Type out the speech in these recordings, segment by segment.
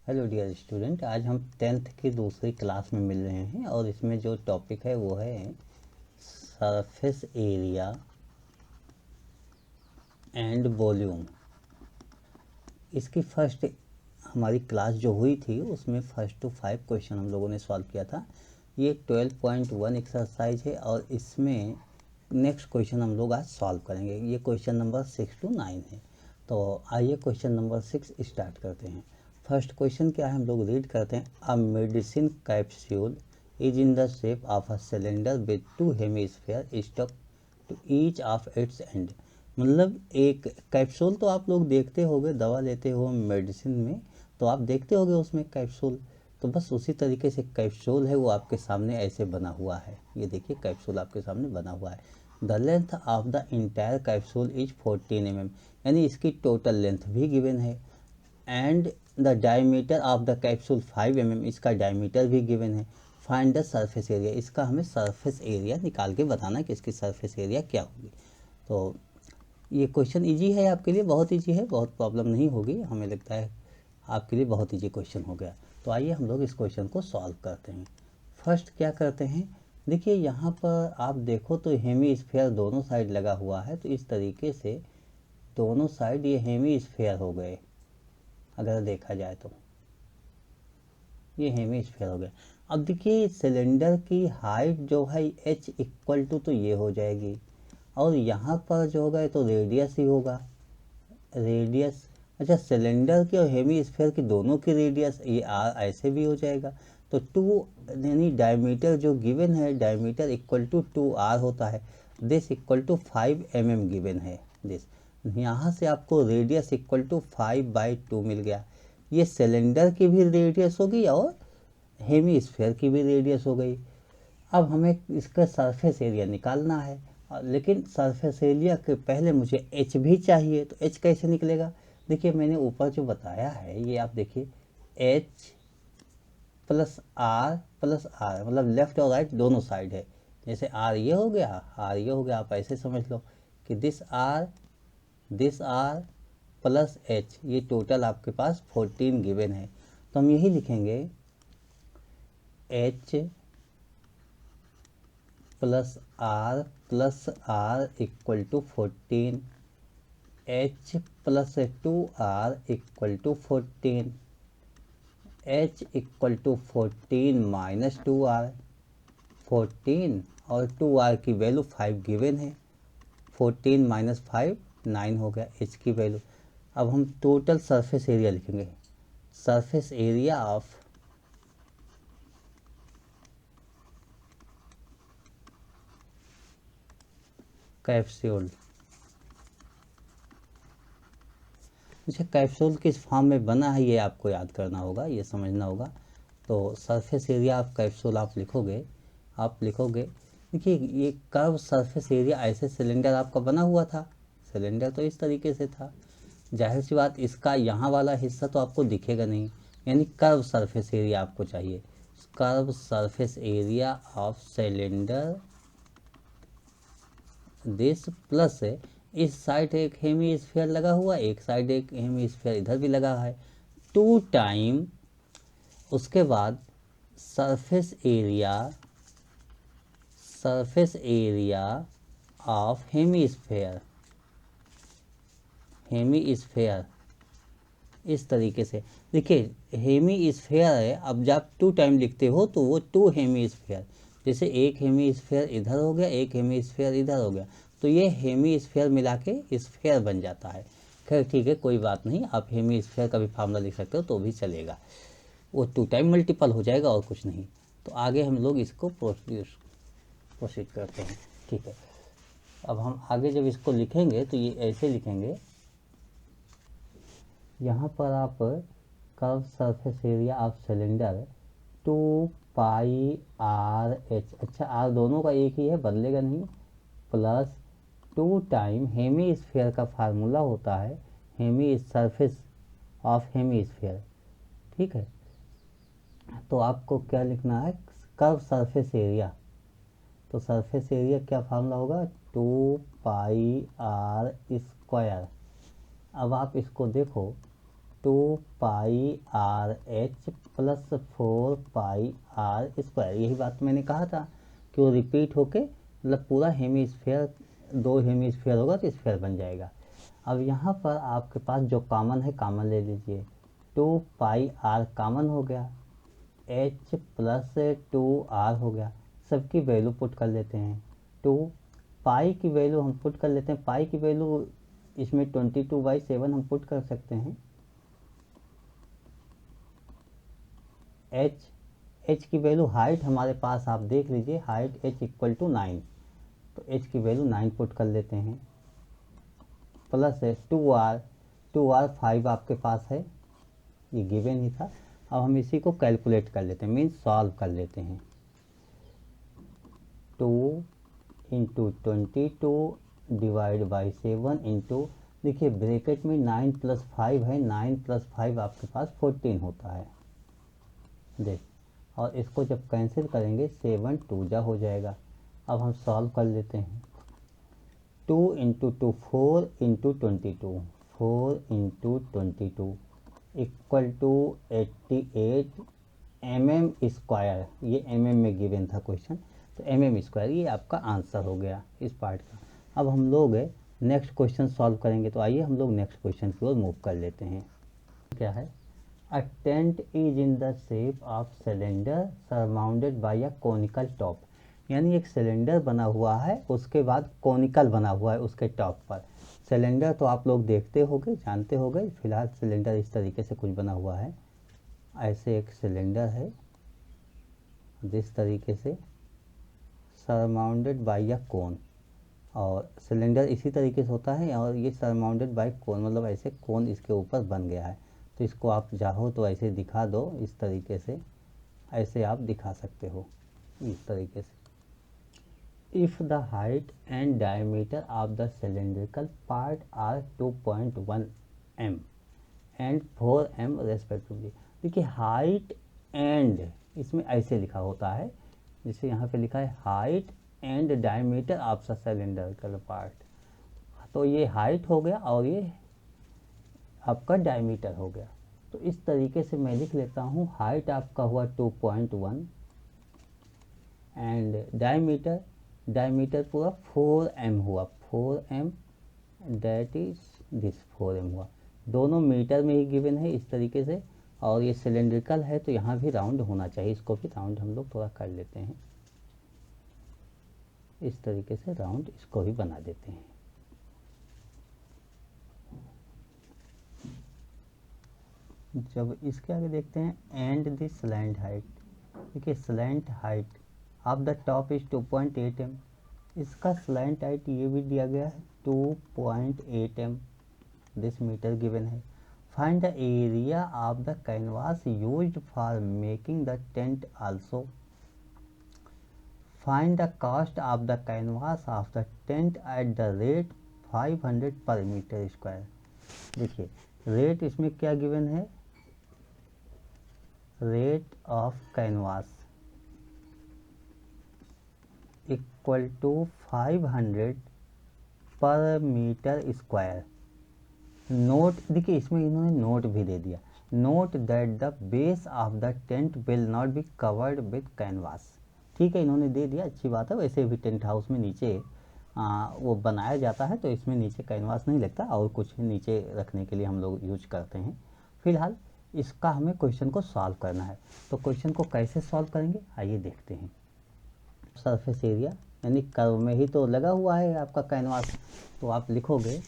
Hello dear student, आज हम 10th की दूसरी क्लास में मिल रहे हैं और इसमें जो टॉपिक है वो है सरफेस एरिया एंड वॉल्यूम। इसकी फर्स्ट हमारी क्लास जो हुई थी उसमें फर्स्ट टू 5 क्वेश्चन हम लोगों ने सॉल्व किया था। ये 12.1 एक्सरसाइज है और इसमें नेक्स्ट क्वेश्चन हम लोग आज सॉल्व करेंगे। ये क्वेश्चन नंबर 6 to 9 है। तो आइए क्वेश्चन नंबर 6 स्टार्ट करते हैं। फर्स्ट क्वेश्चन क्या है हम लोग रीड करते हैं। A medicine capsule is in the shape of a cylinder with 2 hemisphere stuck to each of its end. मतलब एक कैप्सूल तो आप लोग देखते होंगे, दवा लेते हो मेडिसिन में तो आप देखते होंगे उसमें कैप्सूल, तो बस उसी तरीके से कैप्सूल है वो आपके सामने ऐसे बना हुआ है। ये देखिए कैप्सूल आपके सामने बना हुआ है। The length of the entire capsule is 14 mm, यानी इसकी टोटल लेंथ भी गिवन है। And the diameter of the capsule 5 mm, इसका डायमीटर भी गिवन है। फाइंड द सरफेस एरिया, इसका हमें सरफेस एरिया निकाल के बताना कि इसकी सरफेस एरिया क्या होगी। तो ये क्वेश्चन इजी है आपके लिए, बहुत इजी है, बहुत प्रॉब्लम नहीं होगी, हमें लगता है आपके लिए बहुत इजी क्वेश्चन हो गया। तो आइए हम लोग इस क्वेश्चन को सॉल्व करते हैं। फर्स्ट क्या करते हैं, देखिए यहाँ पर आप देखो तो हेमी स्फीयर दोनों साइड लगा हुआ है, तो इस तरीके से दोनों साइड ये हेमी स्फीयर हो गए। अगर देखा जाए तो ये हेमी स्फीयर हो गया। अब देखिए सिलेंडर की हाइट जो है h इक्वल टू तो ये हो जाएगी और यहाँ पर जो होगा तो रेडियस ही होगा, रेडियस। अच्छा, सिलेंडर की और हेमी स्फीयर की दोनों की रेडियस ये r ऐसे भी हो जाएगा। तो 2 यानी डायमीटर जो गिवन है, डायमीटर इक्वल टू 2r होता है। This equal to 5 mm given है दिस। यहाँ से आपको रेडियस इक्वल टू 5/2 मिल गया। ये सिलेंडर की भी रेडियस होगी और हेमी स्फीयर की भी रेडियस हो गई। अब हमें इसका सरफेस एरिया निकालना है, लेकिन सरफेस एरिया के पहले मुझे एच भी चाहिए। तो एच कैसे निकलेगा, देखिए मैंने ऊपर जो बताया है ये आप देखिए, एच प्लस आर मतलब लेफ्ट और राइट दोनों साइड है। जैसे आर ये हो गया, आर ये हो गया, आप ऐसे समझ लो कि दिस आर प्लस एच, ये टोटल आपके पास 14 गिवन है। तो हम यही लिखेंगे h plus r equal to 14, h plus 2r equal to 14, h equal to 14 minus 2r, 14 और 2r की वैल्यू 5 गिवन है। 14 माइनस 5 9 हो गया एच की वैल्यू। अब हम टोटल सरफेस एरिया लिखेंगे। Surface area of capsule. अच्छा, कैप्सूल किस फॉर्म में बना है ये आपको याद करना होगा, ये समझना होगा। तो सरफेस एरिया ऑफ कैप्सूल आप लिखोगे, देखिए ये कर्व सरफेस एरिया ऐसे सिलेंडर आपका बना हुआ था, सिलेंडर तो इस तरीके से था। जाहिर सी बात इसका यहाँ वाला हिस्सा तो आपको दिखेगा नहीं, यानी कर्व सरफेस एरिया आपको चाहिए। Curve surface area of cylinder this plus है, इस साइड एक हेमी स्फीयर लगा हुआ है, एक साइड एक हेमी स्फीयर इधर भी लगा है, 2 टाइम उसके बाद surface area of hemisphere इस तरीके से। देखिए हेमी स्फीयर है, अब जब 2 टाइम लिखते हो तो वो 2 हेमी स्फीयर, जैसे एक हेमी स्फीयर इधर हो गया, एक हेमी स्फीयर इधर हो गया, तो ये हेमी स्फीयर मिला के स्फीयर बन जाता है। खैर ठीक है, कोई बात नहीं, आप हेमी स्फीयर का भी फार्मूला लिख सकते हो तो भी चलेगा, वो 2 टाइम मल्टीपल हो जाएगा और कुछ नहीं। तो आगे हम लोग इसको प्रोसीड करते हैं, ठीक है। अब हम आगे जब इसको लिखेंगे तो ये ऐसे लिखेंगे, यहाँ पर आप curve surface area of cylinder 2πr/h, अच्छा आर दोनों का एक ही है, बदलेगा नहीं, प्लस 2 टाइम हेमी स्फीयर का फार्मूला होता है hemi surface of hemisphere, ठीक है। तो आपको क्या लिखना है, कर्व सरफेस एरिया, तो सरफेस एरिया क्या फार्मूला होगा, 2πr²। अब आप इसको देखो 2πr(h) प्लस 4πr²। यही बात मैंने कहा था कि वो रिपीट होके मतलब पूरा हेमीस्फेयर, 2 हेमीस्फेयर होगा तो स्फेयर बन जाएगा। अब यहाँ पर आपके पास जो कॉमन है कॉमन ले लीजिए, 2πr कॉमन हो गया, h प्लस 2r हो गया। सबकी वैल्यू पुट कर लेते हैं। 2 पाई की वैल्यू हम पुट कर लेते हैं, पाई की वैल्यू इसमें 22/7 हम पुट कर सकते हैं। h की वैल्यू हाइट हमारे पास आप देख लीजिए, हाइट h इक्वल टू 9, तो h की वैल्यू 9 पुट कर लेते हैं, प्लस है 2r 5 आपके पास है, ये गिवन ही था। अब हम इसी को कैलकुलेट कर लेते हैं, मीन्स सॉल्व कर लेते हैं। 2 इंटू 22 डिवाइड बाई 7 इंटू, देखिए ब्रैकेट में 9 प्लस 5 है, 9 प्लस 5 आपके पास 14 होता है, देख। और इसको जब कैंसिल करेंगे 7 2 जा हो जाएगा। अब हम सॉल्व कर लेते हैं। 2 into 2 4 into 22, 4 into 22 equal to 88 mm²। ये mm में गिवन था क्वेश्चन, तो mm², ये आपका आंसर हो गया इस पार्ट का। अब हम लोग नेक्स्ट क्वेश्चन सॉल्व करेंगे, तो आइए हम लोग नेक्स्ट क्वेश्चन की ओर मूव कर लेते हैं। क्या है, a tent is in the shape of cylinder surmounted by a conical top. यानी एक सिलेंडर बना हुआ है, उसके बाद कोनिकल बना हुआ है उसके टॉप पर। सिलेंडर तो आप लोग देखते होंगे, जानते होंगे। फिलहाल सिलेंडर इस तरीके से कुछ बना हुआ है, ऐसे एक सिलेंडर है जिस तरीके से, सरमाउंडेड बाय अ कोन, और सिलेंडर इसी तरीके से होता है, और ये सरमाउंडेड बाय कोन मतलब ऐसे कोन इसके ऊपर बन गया है। तो इसको आप चाहो तो ऐसे दिखा दो, इस तरीके से ऐसे आप दिखा सकते हो, इस तरीके से। If the height and diameter of the cylindrical part are 2.1 m and 4 m respectively. देखिए हाइट एंड, इसमें ऐसे लिखा होता है, जैसे यहाँ पे लिखा है height and diameter of the cylindrical part, तो ये हाइट हो गया और ये आपका डायमीटर हो गया। तो इस तरीके से मैं लिख लेता हूँ, हाइट आपका हुआ 2.1 एंड डायमीटर पूरा 4m हुआ, 4m, that is this 4m हुआ। दोनों मीटर में ही गिवन है इस तरीके से, और ये सिलेंड्रिकल है तो यहाँ भी राउंड होना चाहिए, इसको भी राउंड हम लोग थोड़ा कर लेते हैं, इस तरीके से राउंड इसको भी बना देते हैं। जब इसके आगे देखते हैं एंड द स्लैंट हाइट, देखिए slant height of the top is 2.8 m, इसका स्लैंट हाइट ये भी दिया गया है 2.8 m, दिस मीटर गिवन है। Find the area of the canvas used for making the tent also. Find the cost of the canvas of the tent at the rate 500 per metre square. देखिए rate इसमें क्या given है, rate of canvas equal to 500 per metre square. Note, देखिए इसमें इन्होंने note भी दे दिया, note that the base of the tent will not be covered with canvas. ठीक है, इन्होंने दे दिया, अच्छी बात है। वैसे भी टेंट हाउस में नीचे वो बनाया जाता है, तो इसमें नीचे कैनवास नहीं लगता, और कुछ नीचे रखने के लिए हम लोग यूज करते हैं। फिलहाल इसका हमें क्वेश्चन को सॉल्व करना है, तो क्वेश्चन को कैसे सॉल्व करेंगे आइए देखते हैं। सरफेस एरिया यानी कर्व में ही तो लगा हुआ है आपका कैनवास, तो आप लिखोगे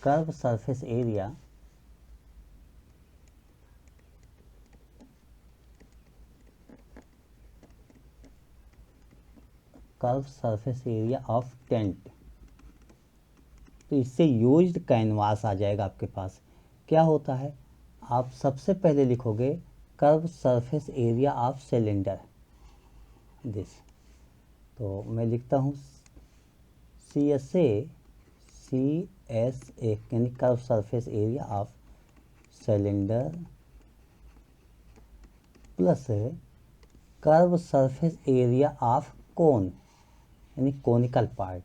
curve surface area of tent, तो इससे यूज्ड कैनवास आ जाएगा आपके पास। क्या होता है, आप सबसे पहले लिखोगे curve surface area of cylinder this, तो मैं लिखता हूँ CSA यानी curve surface area of cylinder plus curve surface area of cone यानी कोनिकल पार्ट,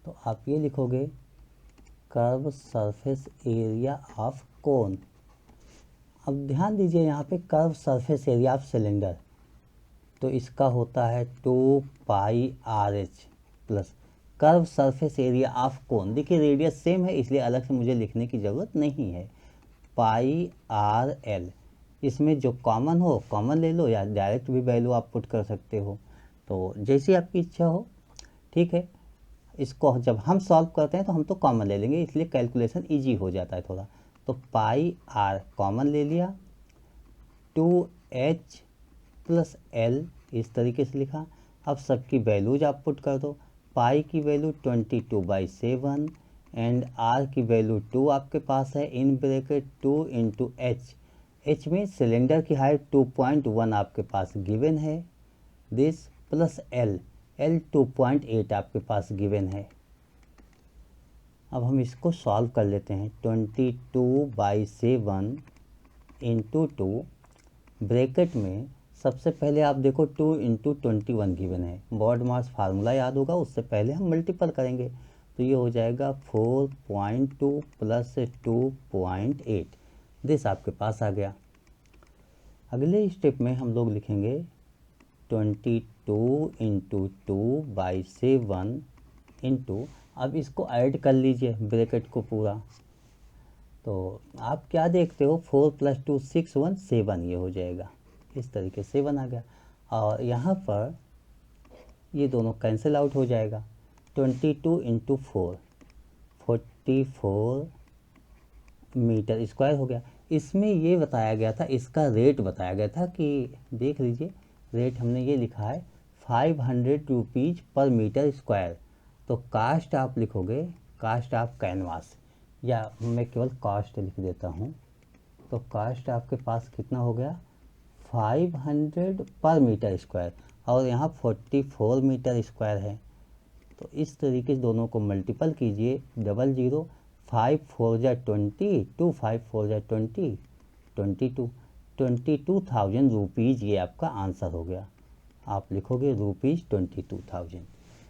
तो आप ये लिखोगे curve surface area of cone अब ध्यान दीजिए यहाँ पे curve surface area of cylinder, तो इसका होता है 2πRH plus curve surface area of cone. देखिए रेडियस सेम है इसलिए अलग से मुझे लिखने की ज़रूरत नहीं है, πRL। इसमें जो कॉमन हो कॉमन ले लो या डायरेक्ट भी वैल्यू आप पुट कर सकते हो, तो जैसी आपकी इच्छा हो, ठीक है। इसको जब हम सॉल्व करते हैं तो हम तो कॉमन ले लेंगे, इसलिए कैलकुलेशन इजी हो जाता है थोड़ा। तो πR कॉमन ले लिया, 2H प्लस L इस तरीके से लिखा। अब सबकी वैल्यूज आप पुट कर दो। पाई की वैल्यू 22/7 एंड R की वैल्यू 2 आपके पास है, इन ब्रैकेट 2 इंटू H में सिलेंडर की हाइट 2.1 आपके पास गिवन है, दिस प्लस L 2.8 आपके पास गिवन है। अब हम इसको सॉल्व कर लेते हैं। 22/7 इंटू 2 ब्रैकेट में सबसे पहले आप देखो 2 इंटू 21 गिवन है, बॉड मास फार्मूला याद होगा, उससे पहले हम मल्टीपल करेंगे तो ये हो जाएगा 4.2 प्लस 2.8, दिस आपके पास आ गया। अगले स्टेप में हम लोग लिखेंगे 22 इंटू 2/7 इंटू, अब इसको ऐड कर लीजिए ब्रैकेट को पूरा, तो आप क्या देखते हो 4 + 2 6 1 7 ये हो जाएगा, इस तरीके से 7 आ गया। और यहाँ पर ये दोनों कैंसिल आउट हो जाएगा। 22 इंटू 4 44 मीटर स्क्वायर हो गया। इसमें ये बताया गया था, इसका रेट बताया गया था कि देख लीजिए रेट हमने ये लिखा है 500 रुपीज़ पर मीटर स्क्वायर। तो कास्ट आप लिखोगे कास्ट ऑफ कैनवास, या मैं केवल कास्ट लिख देता हूँ, तो कास्ट आपके पास कितना हो गया 500 पर मीटर स्क्वायर, और यहाँ 44 मीटर स्क्वायर है। तो इस तरीके से दोनों को मल्टीपल कीजिए, 00 5 4 जा 20, 2 5 4 जा 20, 22,000 रुपीज़ ये आपका आंसर हो गया। आप लिखोगे ₹22,000।